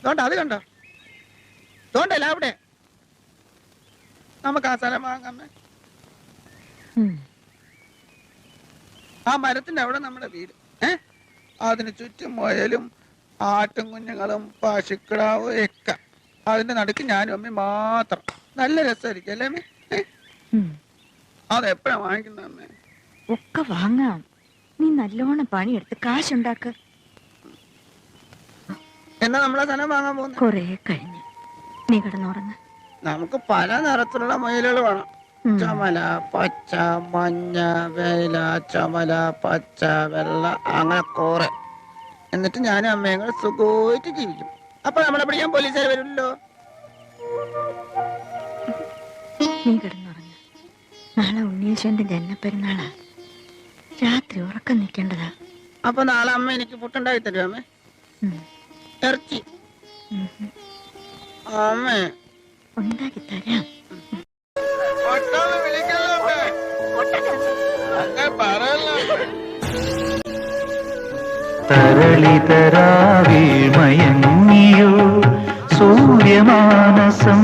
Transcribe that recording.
തോണ്ട അത് കണ്ടോ, തോണ്ടല്ല അവിടെ. നമുക്ക് ആ സ്ഥലം വാങ്ങാമേ. ആ മരത്തിന്റെ അവിടെ നമ്മുടെ വീട്. അതിന് ചുറ്റും മുയലും ആട്ടും കുഞ്ഞുങ്ങളും പശുക്കിടാവും ഒക്കെ. അതിന്റെ നടുക്ക് ഞാനും അമ്മ മാത്രം. നല്ല രസമായിരിക്കും അല്ലേ അമ്മേ? അതെപ്പോഴാ വാങ്ങിക്കുന്ന അമ്മേ? ഒക്കെ വാങ്ങാം. നീ നല്ലോണം പണിയെടുത്ത് കാശുണ്ടാക്ക. എന്നാ നമ്മളെ സ്ഥലം വാങ്ങാൻ പോകുന്നു. കൊറേ കഴിഞ്ഞ് നീ കിടന്നുറങ്ങ. നമുക്ക് പല നിറത്തിലുള്ള മുയലുകൾ വേണം. ചുമല, പച്ച, മഞ്ഞ, വേല, ചുമല, പച്ച, വെള്ള, അങ്ങനെ കുറെ. എന്നിട്ട് ഞാനും അമ്മയും കൂടെ സുഖമായിട്ട് ജീവിക്കും. അപ്പൊ നമ്മളെ പിടിക്കാൻ പോലീസുകാർ വരുമല്ലോ. നീ കിടന്നുറങ്ങ. നാളെ ഉണ്ണീശ്വരന്റെ ജന്മപ്പെരുന്നാളാ. രാത്രി ഉറക്കം നിൽക്കേണ്ടതാ. അപ്പൊ നാളെ അമ്മ എനിക്ക് പുട്ടുണ്ടാക്കി തരും അമ്മേ? ഇറച്ചി അമ്മേ ഉണ്ടാക്കി തരാം. തരളിതരാവിൽ മയങ്ങിയോ സൂര്യമാനസം.